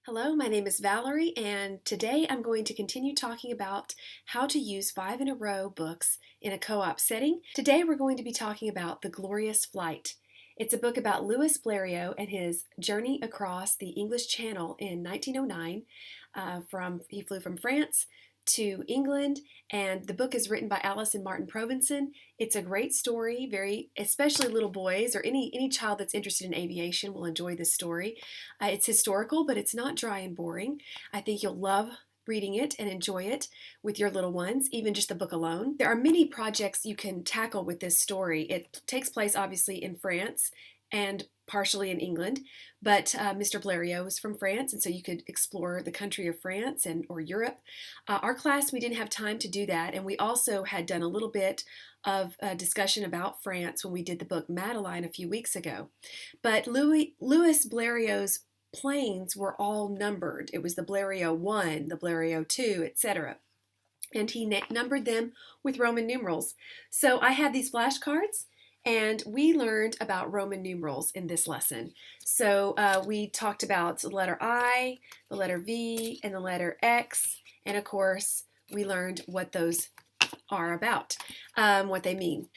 Hello, my name is Valerie, and today I'm going to continue talking about how to use 5 in a row books in a co-op setting. Today we're going to be talking about The Glorious Flight. It's a book about Louis Blériot and his journey across the English Channel in 1909. He flew from France to England, and the book is written by Alice and Martin Provenson. It's a great story, especially little boys or any child that's interested in aviation will enjoy this story. It's historical, but it's not dry and boring. I think you'll love reading it and enjoy it with your little ones, even just the book alone. There are many projects you can tackle with this story. It takes place obviously in France and partially in England, but Mr. Blériot was from France, and so you could explore the country of France or Europe. Our class, we didn't have time to do that, and we also had done a little bit of discussion about France when we did the book Madeline a few weeks ago. But Louis Blériot's planes were all numbered. It was the Blériot 1, the Blériot 2, etc. And he numbered them with Roman numerals. So I had these flashcards, and we learned about Roman numerals in this lesson. So we talked about the letter I, the letter V, and the letter X. And of course, we learned what those are about, what they mean.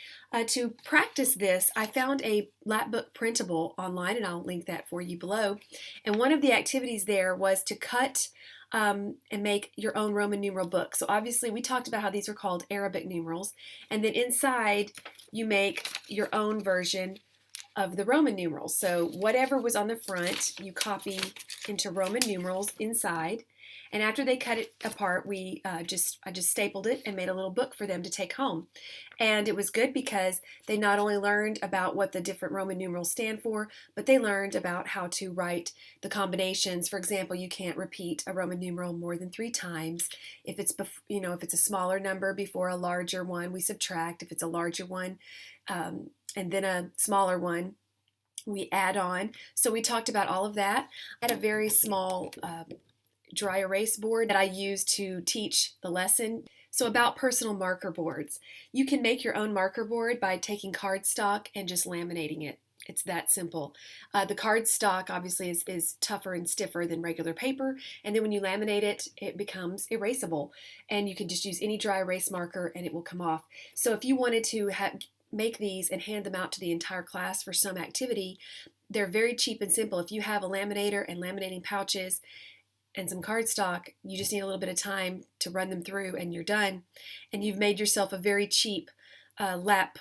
To practice this, I found a Lapbook printable online, and I'll link that for you below. And one of the activities there was to cut and make your own Roman numeral book. So obviously we talked about how these are called Arabic numerals, and then inside you make your own version of the Roman numerals. So whatever was on the front, you copy into Roman numerals inside. And after they cut it apart, I just stapled it and made a little book for them to take home. And it was good because they not only learned about what the different Roman numerals stand for, but they learned about how to write the combinations. For example, you can't repeat a Roman numeral more than 3 times. If it's a smaller number before a larger one, we subtract. If it's a larger one and then a smaller one, we add on. So we talked about all of that. I had a very small dry erase board that I used to teach the lesson. So about personal marker boards. You can make your own marker board by taking cardstock and just laminating it. It's that simple. The cardstock obviously is tougher and stiffer than regular paper, and then when you laminate it, it becomes erasable. And you can just use any dry erase marker and it will come off. So if you wanted to make these and hand them out to the entire class for some activity, they're very cheap and simple. If you have a laminator and laminating pouches and some cardstock, you just need a little bit of time to run them through and you're done. And you've made yourself a very cheap lap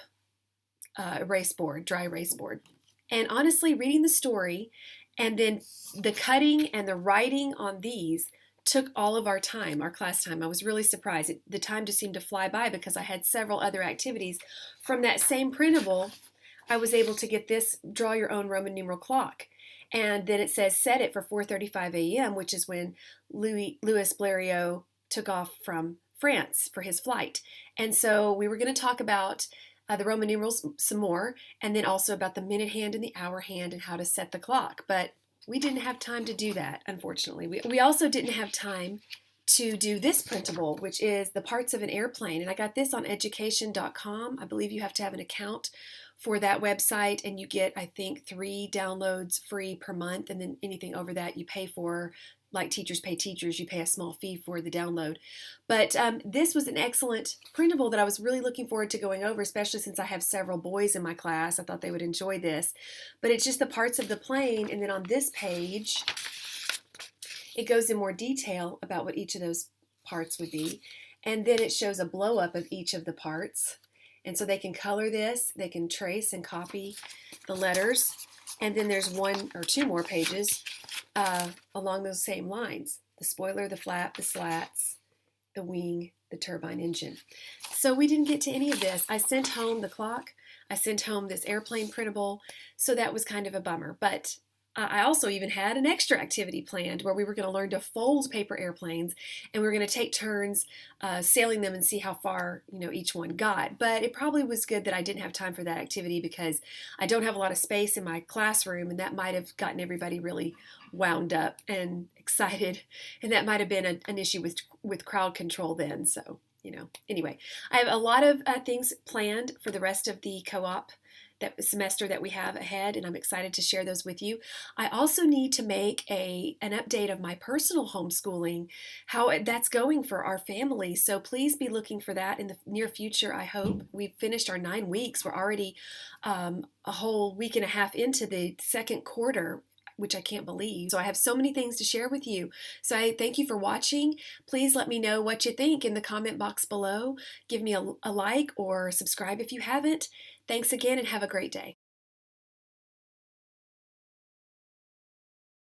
erase board, dry erase board. And honestly, reading the story and then the cutting and the writing on these took all of our time, our class time. I was really surprised. The time just seemed to fly by because I had several other activities. From that same printable, I was able to get this draw your own Roman numeral clock. And then it says set it for 4:35 a.m., which is when Louis Blériot took off from France for his flight. And so we were going to talk about the Roman numerals some more, and then also about the minute hand and the hour hand and how to set the clock. But we didn't have time to do that, unfortunately. We also didn't have time to do this printable, which is the parts of an airplane. And I got this on education.com. I believe you have to have an account for that website, and you get, I think, 3 downloads free per month, and then anything over that you pay for. Like teachers pay teachers, you pay a small fee for the download. But this was an excellent printable that I was really looking forward to going over, especially since I have several boys in my class. I thought they would enjoy this. But it's just the parts of the plane, and then on this page, it goes in more detail about what each of those parts would be. And then it shows a blow up of each of the parts. And so they can color this, they can trace and copy the letters. And then there's 1 or 2 more pages along those same lines. The spoiler, the flap, the slats, the wing, the turbine engine. So we didn't get to any of this. I sent home the clock. I sent home this airplane printable. So that was kind of a bummer. But I also even had an extra activity planned where we were going to learn to fold paper airplanes, and we were going to take turns sailing them and see how far each one got. But it probably was good that I didn't have time for that activity because I don't have a lot of space in my classroom, and that might have gotten everybody really wound up and excited, and that might have been an issue with crowd control then. So anyway, I have a lot of things planned for the rest of the co-op that semester that we have ahead, and I'm excited to share those with you. I also need to make an update of my personal homeschooling, how that's going for our family. So please be looking for that in the near future. I hope we've finished our 9 weeks. We're already a whole week and a half into the second quarter, which I can't believe. So I have so many things to share with you. So I thank you for watching. Please let me know what you think in the comment box below. Give me a like or subscribe if you haven't. Thanks again and have a great day.